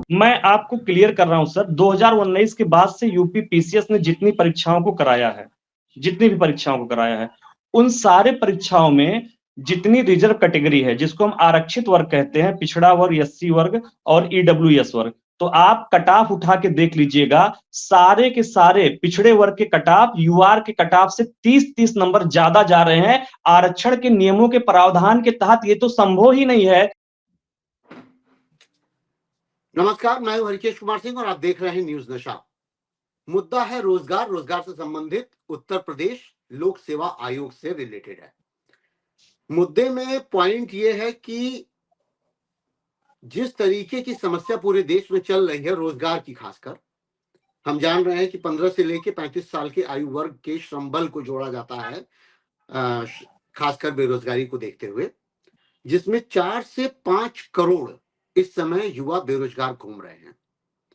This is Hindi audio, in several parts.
मैं आपको क्लियर कर रहा हूं सर, 2019 के बाद से यूपी पीसीएस ने जितनी परीक्षाओं को कराया है, जितनी भी परीक्षाओं को कराया है, उन सारे परीक्षाओं में जितनी रिजर्व कैटेगरी है, जिसको हम आरक्षित वर्ग कहते हैं, पिछड़ा वर्ग, एससी वर्ग और ईडब्ल्यूएस वर्ग, तो आप कट ऑफ उठा के देख लीजिएगा, सारे के सारे पिछड़े वर्ग के कट ऑफ यूआर के कट ऑफ से 30-30 नंबर ज्यादा जा रहे हैं। आरक्षण के नियमों के प्रावधान के तहत ये तो संभव ही नहीं है। नमस्कार, मैं हूं हरिकेश कुमार सिंह और आप देख रहे हैं न्यूज नशा। मुद्दा है रोजगार। रोजगार से संबंधित उत्तर प्रदेश लोक सेवा आयोग से रिलेटेड है। मुद्दे में पॉइंट यह है कि जिस तरीके की समस्या पूरे देश में चल रही है रोजगार की, खासकर हम जान रहे हैं कि 15 से लेकर 35 साल के आयु वर्ग के श्रम बल को जोड़ा जाता है, खासकर बेरोजगारी को देखते हुए, जिसमें 4 से 5 करोड़ इस समय युवा बेरोजगार घूम रहे हैं।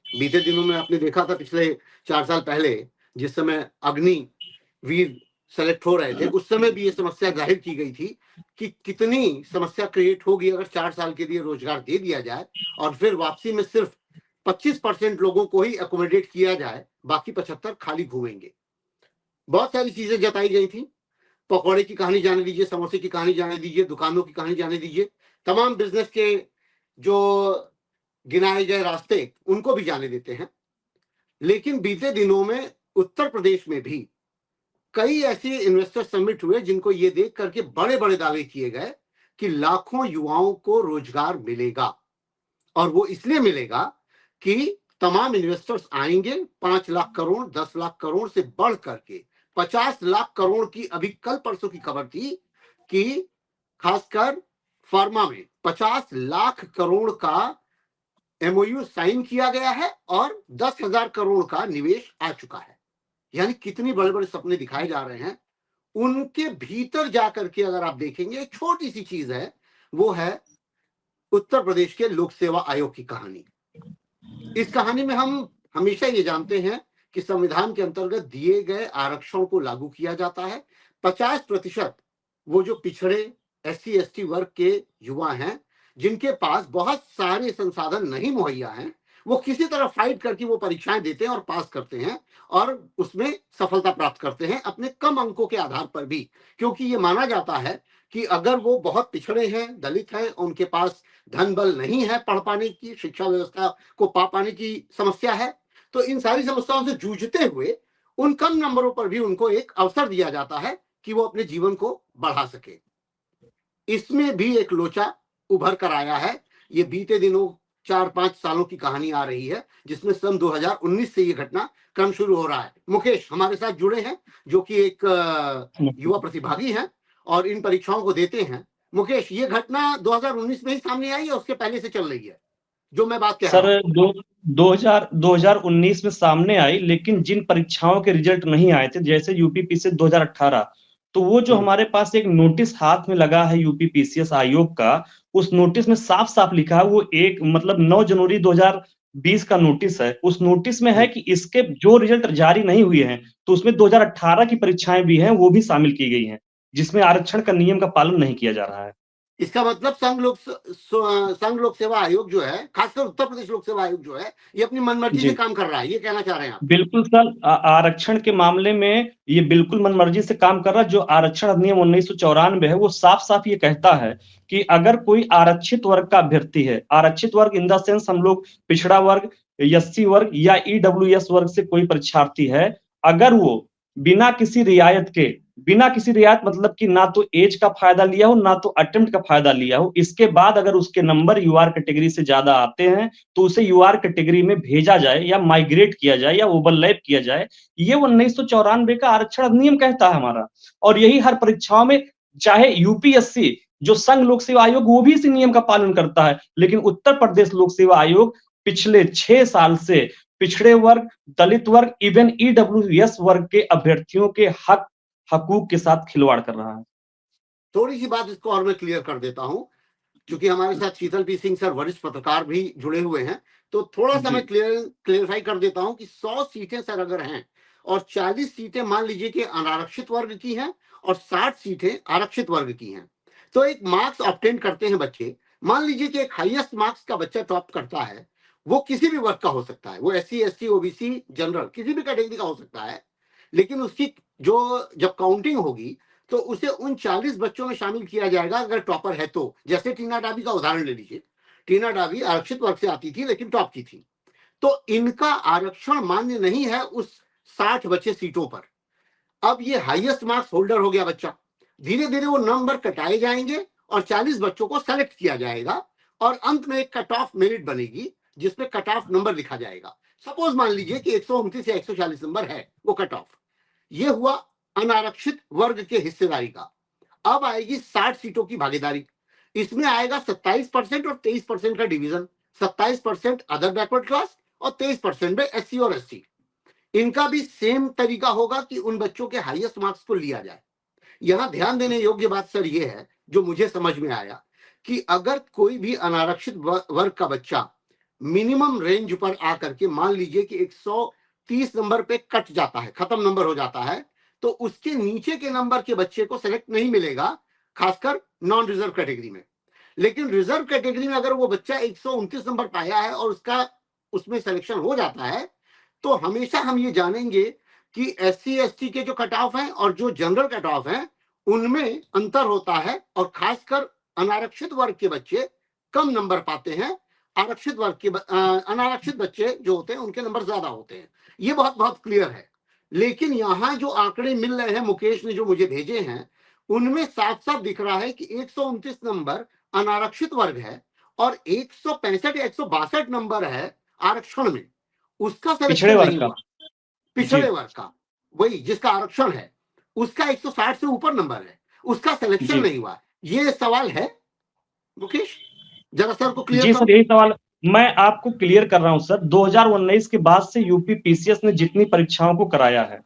बीते दिनों में आपने देखा था, पिछले 4 साल पहले जिस समय अग्निवीर सेलेक्ट हो रहे थे, उस समय भी ये समस्या जाहिर की गई थी कि कितनी समस्या क्रिएट होगी अगर 4 साल के लिए रोजगार दे दिया जाए और फिर वापसी में सिर्फ 25% लोगों को ही अकोमोडेट किया जाए, बाकी 75 खाली घूमेंगे। बहुत सारी चीजें जताई गई थी। पकौड़े की कहानी जाने दीजिए, समोसे की कहानी जाने दीजिए, दुकानों की कहानी जाने दीजिए, तमाम बिजनेस के जो गिनाए गए रास्ते उनको भी जाने देते हैं। लेकिन बीते दिनों में उत्तर प्रदेश में भी कई ऐसे इन्वेस्टर समिट हुए जिनको ये देख करके बड़े बड़े दावे किए गए कि लाखों युवाओं को रोजगार मिलेगा, और वो इसलिए मिलेगा कि तमाम इन्वेस्टर्स आएंगे। 5 लाख करोड़, 10 लाख करोड़ से बढ़ करके 50 लाख करोड़ की अभी कल परसों की खबर थी कि खासकर फार्मा में 50 लाख करोड़ का एमओयू साइन किया गया है और 10,000 करोड़ का निवेश आ चुका है। यानी कितनी बड़े बड़े सपने दिखाए जा रहे हैं। उनके भीतर जाकर के अगर आप देखेंगे, छोटी सी चीज है, वो है उत्तर प्रदेश के लोक सेवा आयोग की कहानी। इस कहानी में हम हमेशा ये जानते हैं कि संविधान के अंतर्गत दिए गए आरक्षण को लागू किया जाता है। 50% वो जो पिछड़े एससी एसटी वर्ग के युवा हैं, जिनके पास बहुत सारे संसाधन नहीं मुहैया हैं, वो किसी तरह फाइट करके वो परीक्षाएं देते हैं और पास करते हैं और उसमें सफलता प्राप्त करते हैं अपने कम अंकों के आधार पर भी, क्योंकि ये माना जाता है कि अगर वो बहुत पिछड़े हैं, दलित हैं, उनके पास धन बल नहीं है पढ़ पाने की, शिक्षा व्यवस्था को पा पाने की समस्या है, तो इन सारी समस्याओं से जूझते हुए उन कम नंबरों पर भी उनको एक अवसर दिया जाता है कि वो अपने जीवन को बढ़ा सके। इसमें भी एक लोचा उभर कर आया है। ये बीते दिनों 4-5 सालों की कहानी आ रही है, जिसमें सन 2019 से ये घटना क्रम शुरू हो रहा है। मुकेश हमारे साथ जुड़े हैं, जो कि एक युवा प्रतिभागी हैं और इन परीक्षाओं को देते हैं। मुकेश, ये घटना 2019 में ही सामने आई है, उसके पहले से चल रही है जो मैं बात कह रहा हूं? सर 2019 में सामने आई, लेकिन जिन परीक्षाओं के रिजल्ट नहीं आए थे, जैसे यूपी पीसीएस 2018, तो वो जो हमारे पास एक नोटिस हाथ में लगा है यूपी पीसीएस आयोग का, उस नोटिस में साफ साफ लिखा है, वो एक मतलब 9 जनवरी 2020 का नोटिस है। उस नोटिस में है कि इसके जो रिजल्ट जारी नहीं हुए हैं, तो उसमें 2018 की परीक्षाएं भी हैं, वो भी शामिल की गई हैं, जिसमें आरक्षण का नियम का पालन नहीं किया जा रहा है। इसका मतलब संघ लोक सेवा आयोग जो है, खासकर उत्तर प्रदेश लोक सेवा आयोग जो है, ये अपनी मनमर्जी से काम कर रहा है, ये कहना चाह रहे हैं आप? बिल्कुल सर, आरक्षण के मामले में ये बिल्कुल मनमर्जी से काम कर रहा है। जो आरक्षण अधिनियम 1994 है, वो साफ साफ ये कहता है कि अगर कोई आरक्षित वर्ग का अभ्यर्थी है, आरक्षित वर्ग इन द सेंस हम लोग पिछड़ा वर्ग, एससी वर्ग या ईडब्ल्यूएस वर्ग से कोई परीक्षार्थी है, अगर वो बिना किसी रियायत मतलब कि ना तो एज का फायदा लिया हो, ना तो अटेम्प्ट का फायदा लिया हो, इसके बाद अगर उसके नंबर यूआर कैटेगरी से ज्यादा आते हैं, तो उसे यूआर कैटेगरी में भेजा जाए या माइग्रेट किया जाए या ओवरलैप किया जाए। ये 1994 का आरक्षण अधिनियम कहता है हमारा, और यही हर परीक्षाओं में, चाहे यूपीएससी जो संघ लोक सेवा आयोग, वो भी इसी नियम का पालन करता है। लेकिन उत्तर प्रदेश लोक सेवा आयोग पिछले 6 साल से पिछड़े वर्ग, दलित वर्ग, इवन ईडब्ल्यूएस वर्ग के अभ्यर्थियों के हकूक के साथ खिलवाड़ कर रहा है। थोड़ी सी बात इसको और मैं क्लियर कर देता हूं, क्योंकि हमारे साथ शीतल पी सिंह सर वरिष्ठ पत्रकार भी जुड़े हुए हैं, तो थोड़ा सा मैं क्लियरिफाई कर देता हूं कि 100 सीटें सर अगर हैं और 40 सीटें मान लीजिए कि अनारक्षित वर्ग की हैं और 60 सीटें आरक्षित वर्ग की हैं, तो एक मार्क्स ऑब्टेन करते हैं बच्चे। मान लीजिए कि एक हाईएस्ट मार्क्स का बच्चा टॉप करता है, वो किसी भी वर्ग का हो सकता है, वो SC ST OBC जनरल किसी भी कैटेगरी का हो सकता है, लेकिन उसकी जो जब काउंटिंग होगी तो उसे उन 40 बच्चों में शामिल किया जाएगा अगर टॉपर है तो। जैसे टीना डाबी का उदाहरण ले लीजिए, टीना डाबी आरक्षित वर्ग से आती थी लेकिन टॉप की थी, तो इनका आरक्षण मान्य नहीं है उस 60 बचे सीटों पर। अब ये हाईएस्ट मार्क्स होल्डर हो गया बच्चा, धीरे धीरे वो नंबर कटाए जाएंगे और 40 बच्चों को सेलेक्ट किया जाएगा और अंत में एक कट ऑफ मेरिट बनेगी जिसमें कट ऑफ नंबर लिखा जाएगा। सपोज मान लीजिए कि 129 या 140 नंबर है वो कट ऑफ। ये हुआ अनारक्षित वर्ग के हिस्सेदारी का। अब आएगी 60 सीटों की भागीदारी, इसमें आएगा 27% और 23% का डिवीजन। 27% अदर बैकवर्ड क्लास और 23% में SC और ST। इनका भी सेम तरीका होगा कि उन बच्चों के हाईएस्ट मार्क्स को लिया जाए। यहां ध्यान देने योग्य बात सर ये है, जो मुझे समझ में आया, कि अगर कोई भी अनारक्षित वर्ग का बच्चा मिनिमम रेंज पर आकर के मान लीजिए कि 130 नंबर पे कट जाता है, खत्म नंबर हो जाता है, तो उसके नीचे के नंबर के बच्चे को सेलेक्ट नहीं मिलेगा, खासकर नॉन रिजर्व कैटेगरी में। लेकिन रिजर्व कैटेगरी में अगर वो बच्चा 129 नंबर पाया है और उसका उसमें सिलेक्शन हो जाता है, तो हमेशा हम ये जानेंगे कि SC ST के जो कट ऑफ हैं और जो जनरल कट ऑफ हैं उनमें अंतर होता है, और खासकर अनारक्षित वर्ग के बच्चे कम नंबर पाते हैं, आरक्षित वर्ग के अनारक्षित बच्चे जो होते हैं उनके नंबर ज्यादा होते हैं। ये बहुत बहुत क्लियर है। लेकिन यहाँ जो आंकड़े मिल रहे हैं, मुकेश ने जो मुझे भेजे हैं, उनमें साफ साफ दिख रहा है कि 129 नंबर अनारक्षित वर्ग है और 165 या 162 नंबर है आरक्षण में, उसका पिछड़े सिलेक्शन वर्ग नहीं का। हुआ। जी। पिछड़े वर्ग का, वही जिसका आरक्षण है, उसका 160 से ऊपर नंबर है, उसका सिलेक्शन जी। नहीं हुआ। ये सवाल है मुकेश, जरा सर को क्लियर जी करो। सर, यही सवाल मैं आपको क्लियर कर रहा हूं सर। 2019 के बाद से यूपी पीसीएस ने जितनी परीक्षाओं को कराया है,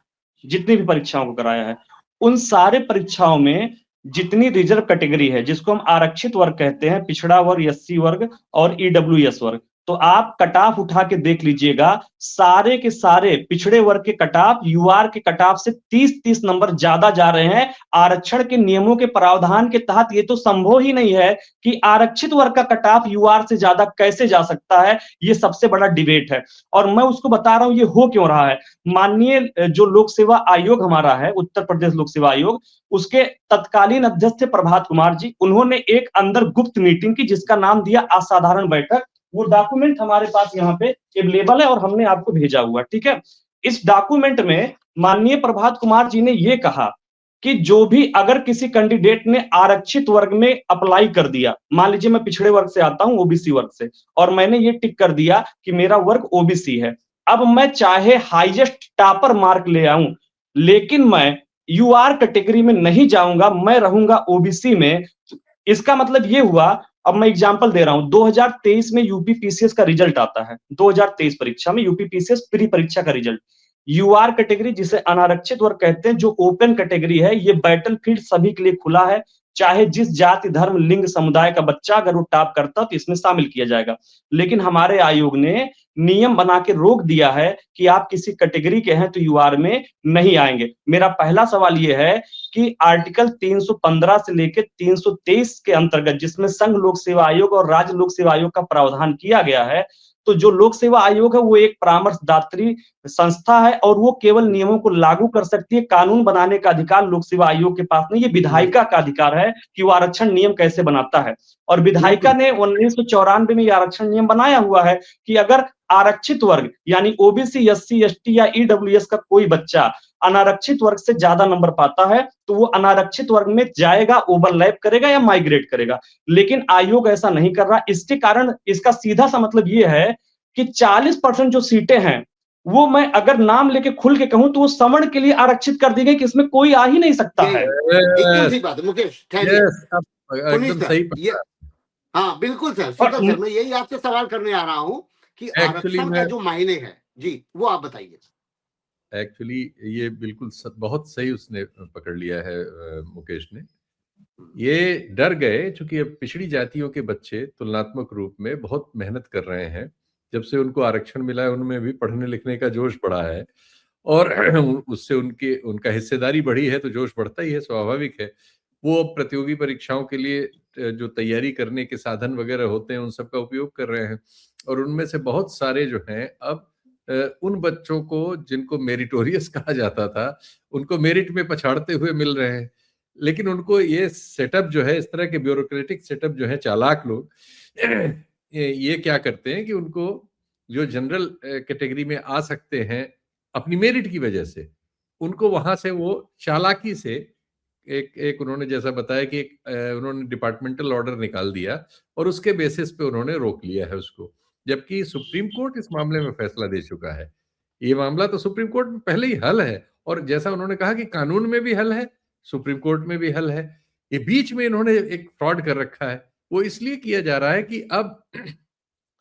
जितनी भी परीक्षाओं को कराया है, उन सारे परीक्षाओं में जितनी रिजर्व कैटेगरी है, जिसको हम आरक्षित वर्ग कहते हैं, पिछड़ा वर्ग, SC वर्ग और EWS वर्ग, तो आप कटाफ उठा के देख लीजिएगा, सारे के सारे पिछड़े वर्ग के कटाफ UR के कटाफ से 30-30 नंबर ज्यादा जा रहे हैं। आरक्षण के नियमों के प्रावधान के तहत ये तो संभव ही नहीं है कि आरक्षित वर्ग का कटाफ UR से ज्यादा कैसे जा सकता है। ये सबसे बड़ा डिबेट है और मैं उसको बता रहा हूं ये हो क्यों रहा है। माननीय जो लोक सेवा आयोग हमारा है, उत्तर प्रदेश लोक सेवा आयोग, उसके तत्कालीन अध्यक्ष थे प्रभात कुमार जी। उन्होंने एक अंदर गुप्त मीटिंग की जिसका नाम दिया असाधारण बैठक। वो डॉक्यूमेंट हमारे पास यहाँ पे अवेलेबल है और हमने आपको भेजा हुआ, ठीक है। इस डॉक्यूमेंट में माननीय प्रभात कुमार जी ने ये कहा कि जो भी अगर किसी कैंडिडेट ने आरक्षित वर्ग में अप्लाई कर दिया, मान लीजिए मैं पिछड़े वर्ग से आता हूं, OBC वर्ग से, और मैंने ये टिक कर दिया कि मेरा वर्ग OBC है, अब मैं चाहे हाईएस्ट टॉपर मार्क ले आऊं, लेकिन मैं UR कैटेगरी में नहीं जाऊंगा, मैं रहूंगा OBC में। इसका मतलब ये हुआ, अब मैं एग्जांपल दे रहा हूं, 2023 में यूपी पीसीएस का रिजल्ट आता है, 2023 परीक्षा में यूपी पीसीएस प्री परीक्षा का रिजल्ट, UR कैटेगरी जिसे अनारक्षित वर्ग कहते हैं, जो ओपन कैटेगरी है, ये बैटलफील्ड सभी के लिए खुला है, चाहे जिस जाति धर्म लिंग समुदाय का बच्चा अगर वो टॉप करता तो इसमें शामिल किया जाएगा। लेकिन हमारे आयोग ने नियम बना के रोक दिया है कि आप किसी कैटेगरी के हैं तो UR में नहीं आएंगे। मेरा पहला सवाल ये है कि आर्टिकल 315 से लेकर 323 के अंतर्गत, जिसमें संघ लोक सेवा आयोग और राज्य लोक सेवा आयोग का प्रावधान किया गया है, तो जो लोक सेवा आयोग है वो एक परामर्शदात्री संस्था है और वो केवल नियमों को लागू कर सकती है। कानून बनाने का अधिकार लोक सेवा आयोग के पास नहीं, ये विधायिका का अधिकार है कि वो आरक्षण नियम कैसे बनाता है। और विधायिका ने 1994 में ये आरक्षण नियम बनाया हुआ है कि अगर आरक्षित वर्ग यानी OBC, SC, ST या EWS का कोई बच्चा अनारक्षित वर्ग से ज्यादा नंबर पाता है तो वो अनारक्षित वर्ग में जाएगा, ओवरलैप करेगा या माइग्रेट करेगा। लेकिन आयोग ऐसा नहीं कर रहा। इसके कारण इसका सीधा सा मतलब ये है कि 40% जो सीटें हैं वो मैं अगर नाम लेके खुल के कहूं तो वो सवर्ण के लिए आरक्षित कर दी गई कि इसमें कोई आ ही नहीं सकता है। एकदम सही बात है मुकेश, ठहरिए। एकदम सही ये हाँ बिल्कुल सर, और शीतल सर, मैं यही आपसे सवाल करने आ रहा हूं कि आरक्षण का जो मायने है जी, वो आप बताइए। एक्चुअली ये बिल्कुल बहुत सही उसने पकड़ लिया है मुकेश ने। ये डर गए चूंकि अब पिछड़ी जातियों के बच्चे तुलनात्मक रूप में बहुत मेहनत कर रहे हैं। जब से उनको आरक्षण मिला है उनमें भी पढ़ने लिखने का जोश बढ़ा है और उससे उनका हिस्सेदारी बढ़ी है तो जोश बढ़ता ही है, स्वाभाविक है। वो प्रतियोगी परीक्षाओं के लिए जो तैयारी करने के साधन वगैरह होते हैं उन सब का उपयोग कर रहे हैं। और उनमें से बहुत सारे जो हैं अब उन बच्चों को जिनको मेरिटोरियस कहा जाता था उनको मेरिट में पछाड़ते हुए मिल रहे हैं। लेकिन उनको ये सेटअप जो है, इस तरह के ब्यूरोक्रेटिक सेटअप जो है, चालाक लोग ये क्या करते हैं कि उनको जो जनरल कैटेगरी में आ सकते हैं अपनी मेरिट की वजह से, उनको वहां से वो चालाकी से एक उन्होंने जैसा बताया कि उन्होंने डिपार्टमेंटल ऑर्डर निकाल दिया और उसके बेसिस पे उन्होंने रोक लिया है उसको, जबकि सुप्रीम कोर्ट इस मामले में फैसला दे चुका है। ये मामला तो सुप्रीम कोर्ट में पहले ही हल है, और जैसा उन्होंने कहा कि कानून में भी हल है, सुप्रीम कोर्ट में भी हल है। ये बीच में इन्होंने एक फ्रॉड कर रखा है। वो इसलिए किया जा रहा है कि अब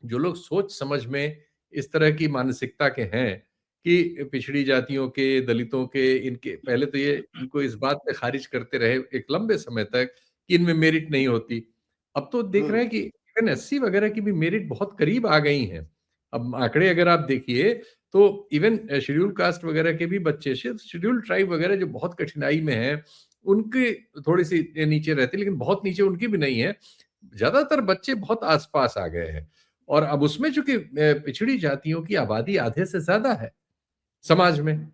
जो लोग सोच समझ में इस तरह की मानसिकता के हैं कि पिछड़ी जातियों के, दलितों के, इनके पहले तो ये इनको इस बात पे खारिज करते रहे एक लंबे समय तक कि इनमें मेरिट नहीं होती। अब तो देख रहे हैं कि इवन एससी वगैरह की भी मेरिट बहुत करीब आ गई हैं। अब आंकड़े अगर आप देखिए तो इवन शेड्यूल कास्ट वगैरह के भी बच्चे, शेड्यूल ट्राइब वगैरह जो बहुत कठिनाई में हैं, उनके थोड़ी सी नीचे रहते, लेकिन बहुत नीचे उनकी भी नहीं है। ज्यादातर बच्चे बहुत आसपास आ गए हैं। और अब उसमें चूंकि पिछड़ी जातियों की आबादी आधे से ज्यादा है समाज में,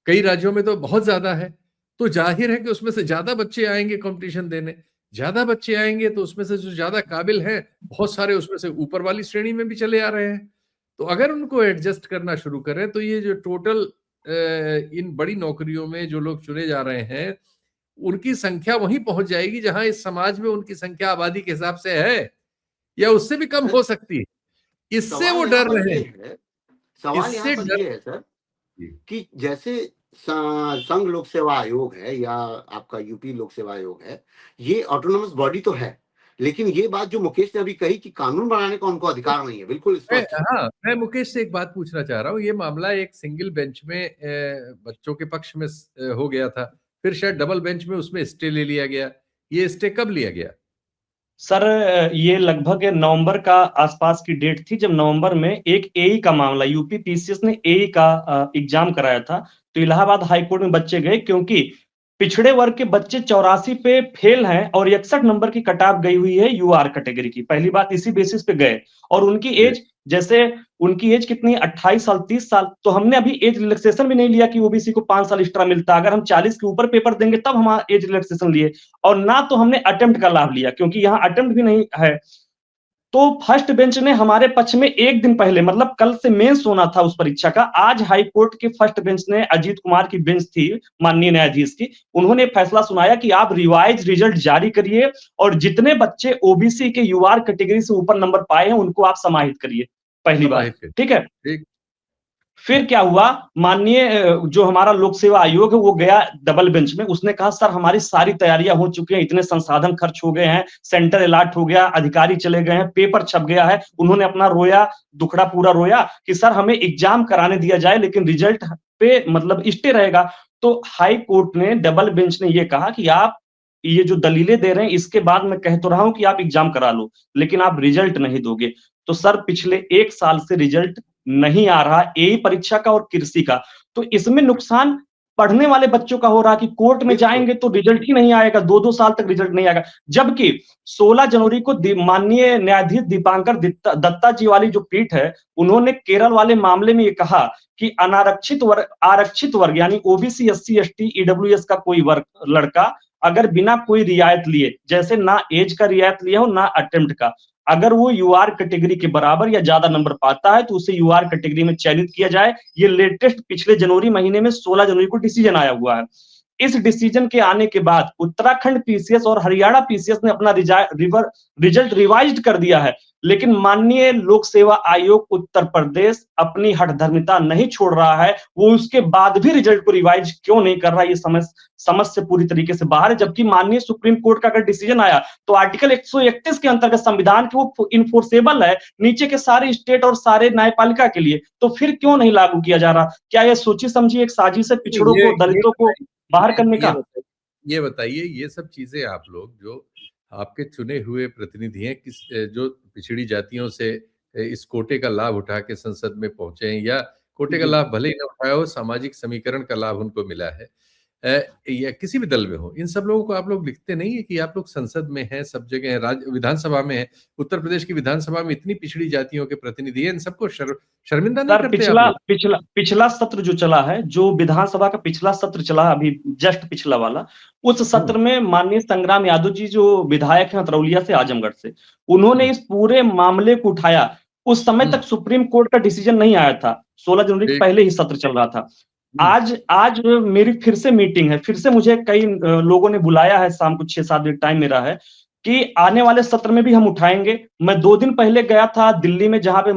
कई राज्यों में तो बहुत ज्यादा है, तो जाहिर है कि उसमें से ज्यादा बच्चे आएंगे कंपटीशन देने। ज्यादा बच्चे आएंगे तो उसमें से जो ज्यादा काबिल हैं, बहुत सारे उसमें से ऊपर वाली श्रेणी में भी चले आ रहे हैं। तो अगर उनको एडजस्ट करना शुरू करें तो ये जो टोटल इन बड़ी नौकरियों में जो लोग चुने जा रहे हैं, उनकी संख्या वहीं पहुंच जाएगी जहां इस समाज में उनकी संख्या आबादी के हिसाब से है, या उससे भी कम हो सकती है। इससे वो सवाल यहाँ डर पर रहे ये हैं, है, सवाल यहाँ इससे पर डर। ये है सर, जी। कि जैसे संघ लोक सेवा आयोग है या आपका यूपी लोक सेवा आयोग है, ये ऑटोनोमस बॉडी तो है, लेकिन ये बात जो मुकेश ने अभी कही कि कानून बनाने का उनको अधिकार नहीं है, बिल्कुल स्पष्ट है। हाँ, मैं मुकेश से एक बात पूछना चाह रहा हूँ। ये मामला एक सिंगल बेंच में बच्चों के पक्ष में हो गया था, फिर शायद डबल बेंच में उसमें स्टे ले लिया गया। ये स्टे कब लिया गया? सर ये लगभग नवंबर का आसपास की डेट थी, जब नवंबर में एक एई का मामला, यूपी पीसीएस ने एई का एग्जाम कराया था। तो इलाहाबाद हाईकोर्ट में बच्चे गए, क्योंकि पिछड़े वर्ग के बच्चे 84 पे फेल हैं और 61 नंबर की कटाप गई हुई है यूआर कैटेगरी की। पहली बात इसी बेसिस पे गए, और उनकी एज, जैसे उनकी एज कितनी, 28 साल 30 साल, तो हमने अभी एज रिलैक्सेशन भी नहीं लिया कि ओबीसी को 5 साल एक्स्ट्रा मिलता। अगर हम 40 के ऊपर पेपर देंगे तब हम एज रिलैक्सेशन लिए, और ना तो हमने अटेम्प्ट का लाभ लिया, क्योंकि यहाँ अटेम्प्ट भी नहीं है। तो फर्स्ट बेंच ने हमारे पक्ष में एक दिन पहले, मतलब कल से मेंस होना था उस परीक्षा का, आज हाई कोर्ट के फर्स्ट बेंच ने, अजीत कुमार की बेंच थी माननीय न्यायाधीश की, उन्होंने फैसला सुनाया कि आप रिवाइज रिजल्ट जारी करिए और जितने बच्चे ओबीसी के यूआर कैटेगरी से ऊपर नंबर पाए हैं उनको आप समाहित करिए। पहली बात, ठीक है। ठीक। फिर क्या हुआ, माननीय जो हमारा लोक सेवा आयोग है वो गया डबल बेंच में, उसने कहा सर हमारी सारी तैयारियां हो चुकी हैं, इतने संसाधन खर्च हो गए हैं, सेंटर अलॉट हो गया, अधिकारी चले गए हैं, पेपर छप गया है। उन्होंने अपना रोया, दुखड़ा पूरा रोया कि सर हमें एग्जाम कराने दिया जाए, लेकिन रिजल्ट पे मतलब स्टे रहेगा। तो हाई कोर्ट ने, डबल बेंच ने ये कहा कि आप ये जो दलीलें दे रहे हैं, इसके बाद मैं कह तो रहा हूं कि आप एग्जाम करा लो, लेकिन आप रिजल्ट नहीं दोगे। तो सर पिछले 1 साल से रिजल्ट नहीं आ रहा, एई परीक्षा का और कृषि का। तो इसमें नुकसान पढ़ने वाले बच्चों का हो रहा कि कोर्ट में जाएंगे तो रिजल्ट ही नहीं आएगा, 2-2 साल तक रिजल्ट नहीं आएगा। जबकि 16 जनवरी को माननीय न्यायाधीश दीपांकर दत्ता जी वाली जो पीठ है, उन्होंने केरल वाले मामले में ये कहा कि आरक्षित वर्ग यानी ओबीसी, एससी, एसटी, ईडब्ल्यूएस का कोई वर्ग लड़का अगर बिना कोई रियायत लिए, जैसे ना एज का रियायत लिया हो ना अटेम्प्ट का, अगर वो यूआर कैटेगरी के बराबर या ज्यादा नंबर पाता है तो उसे यूआर कैटेगरी में चयनित किया जाए। ये लेटेस्ट पिछले जनवरी महीने में 16 जनवरी को डिसीजन आया हुआ है। इस डिसीजन के आने के बाद उत्तराखंड पीसीएस और हरियाणा पीसीएस ने अपना रिजल्ट रिवाइज्ड कर दिया है, लेकिन माननीय लोक सेवा आयोग उत्तर प्रदेश अपनी हठधर्मिता नहीं छोड़ रहा है। वो उसके बाद भी रिजल्ट को रिवाइज क्यों नहीं कर रहा, ये समझ से पूरी तरीके से बाहर है। जबकि माननीय सुप्रीम कोर्ट का अगर डिसीजन आया तो आर्टिकल 131 के अंतर्गत संविधान के वो इन्फोर्सेबल है नीचे के सारे स्टेट और सारे न्यायपालिका के लिए, तो फिर क्यों नहीं लागू किया जा रहा? क्या ये सोची समझी एक साजिश है पिछड़ों को, दलितों को बाहर करने का? ये बताइए, ये सब चीजें आप लोग जो आपके चुने हुए प्रतिनिधि हैं, किस जो पिछड़ी जातियों से इस कोटे का लाभ उठा के संसद में पहुंचे हैं, या कोटे का लाभ भले ही न उठाया हो, सामाजिक समीकरण का लाभ उनको मिला है, या किसी भी दल में हो, इन सब लोगों को आप लोग लिखते नहीं है कि आप लोग संसद में हैं, सब जगह हैं, विधानसभा में है, उत्तर प्रदेश की विधानसभा में इतनी पिछड़ी जातियों के प्रतिनिधि हैं, इन सबको शर्मिंदा नहीं सर करते आप लोग? पिछला सत्र जो चला है, जो विधानसभा का पिछला सत्र चला है, अभी जस्ट पिछला वाला, उस सत्र में माननीय संग्राम यादव जी जो विधायक हैं अतरौलिया से, आजमगढ़ से, उन्होंने इस पूरे मामले को उठाया। उस समय तक सुप्रीम कोर्ट का डिसीजन नहीं आया था, 16 जनवरी के पहले ही सत्र चल रहा था। आज मेरी फिर से मीटिंग है, फिर से मुझे कई लोगों ने बुलाया है, शाम को 6-7 बजे टाइम मेरा है कि आने वाले सत्र में भी हम उठाएंगे। मैं 2 दिन पहले गया था दिल्ली में, जहां पे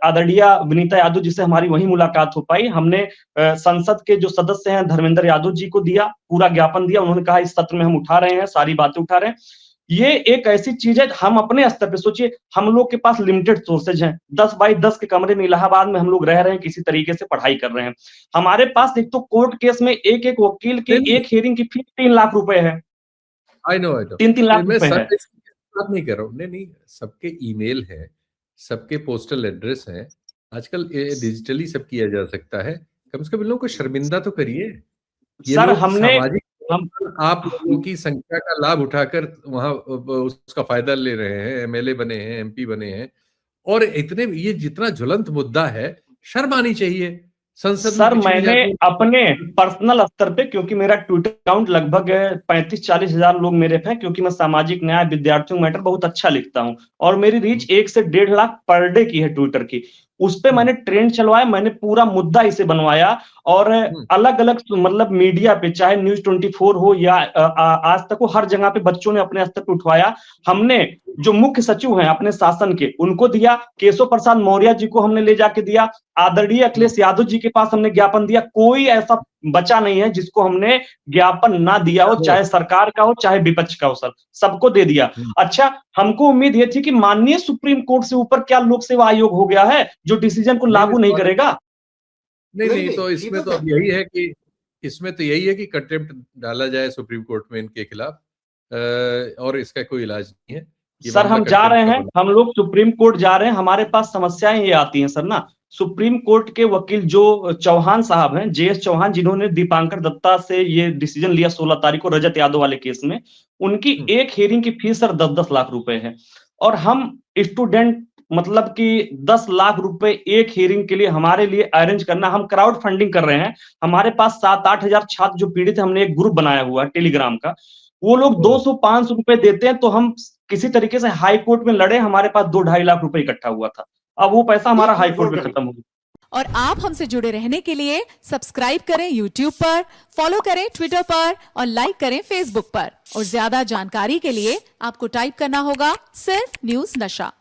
आदरणीय विनीता यादव जी से हमारी वहीं मुलाकात हो पाई। हमने संसद के जो सदस्य हैं धर्मेंद्र यादव जी को दिया, पूरा ज्ञापन दिया। उन्होंने कहा इस सत्र में हम उठा रहे हैं, सारी बातें उठा रहे हैं। ये एक ऐसी चीज है, हम अपने स्तर पे सोचिए, हम लोग के पास लिमिटेड सोर्सेज हैं, 10 बाई 10 के कमरे में इलाहाबाद में हम लोग रह रहे हैं, किसी तरीके से पढ़ाई कर रहे हैं। हमारे पास एक तो कोर्ट केस में एक एक वकील के एक हियरिंग की फीस 3 लाख रुपए है। आई नो 3-3 लाख रुपए है। बात नहीं कर रहा हूँ, नहीं, सबके ईमेल है, सबके पोस्टल एड्रेस है, आजकल डिजिटली सब किया जा सकता है। कम से कम इन लोगों को शर्मिंदा तो करिए। सर हमने आप लोगों की संख्या का लाभ उठाकर वहां उसका फायदा ले रहे हैं, एमएलए बने हैं, एमपी बने हैं, और इतने ये जितना ज्वलंत मुद्दा है, शर्म आनी चाहिए। संसद सर मैंने अपने पर्सनल स्तर पे, क्योंकि मेरा ट्विटर अकाउंट लगभग 35-40 हजार लोग मेरे हैं, क्योंकि मैं सामाजिक न्याय, विद्यार्थियों मैटर बहुत अच्छा लिखता हूं, और मेरी रीच 1 से 1.5 लाख पर डे की है ट्विटर की। उस पे मैंने ट्रेंड चलवाया, मैंने पूरा मुद्दा इसे बनवाया, और अलग अलग मतलब मीडिया पे, चाहे न्यूज 24 हो या आज तक हो, हर जगह पे बच्चों ने अपने स्तर पे उठवाया। हमने जो मुख्य सचिव हैं अपने शासन के, उनको दिया, केशव प्रसाद मौर्य जी को हमने ले जाके दिया, आदरणीय अखिलेश यादव जी के पास हमने ज्ञापन दिया। कोई ऐसा बचा नहीं है जिसको हमने ज्ञापन ना दिया हो, चाहे सरकार का हो चाहे विपक्ष का हो, सर सबको दे दिया। अच्छा, हमको उम्मीद ये थी कि माननीय सुप्रीम कोर्ट से ऊपर क्या लोक सेवा आयोग हो गया है जो डिसीजन को लागू नहीं करेगा? नहीं, तो इसमें तो यही है कि कंटेम्प्ट डाला जाए सुप्रीम कोर्ट में इनके खिलाफ, और इसका कोई इलाज नहीं है। सर हम जा रहे हैं, हम लोग सुप्रीम कोर्ट जा रहे हैं। हमारे पास समस्याएं ये आती हैं सर ना, सुप्रीम कोर्ट के वकील जो चौहान साहब हैं, JS चौहान, जिन्होंने दीपांकर दत्ता से ये डिसीजन लिया 16 तारीख को रजत यादव वाले केस में, उनकी एक हियरिंग की फीस सर 10-10 लाख रुपए है। और हम स्टूडेंट मतलब कि 10 लाख रुपए एक हियरिंग के लिए हमारे लिए अरेंज करना, हम क्राउड फंडिंग कर रहे हैं। हमारे पास 7-8 हजार छात्र जो पीड़ित है, हमने एक ग्रुप बनाया हुआ है टेलीग्राम का, वो लोग 200-500 रुपए देते हैं, तो हम किसी तरीके से हाई कोर्ट में लड़े, हमारे पास 2-2.5 लाख रुपए इकट्ठा हुआ था। अब वो पैसा हमारा हाई कोर्ट में खत्म हो गया। और आप हमसे जुड़े रहने के लिए सब्सक्राइब करें YouTube पर, फॉलो करें Twitter पर, और लाइक करें Facebook पर। और ज्यादा जानकारी के लिए आपको टाइप करना होगा सिर्फ न्यूज नशा।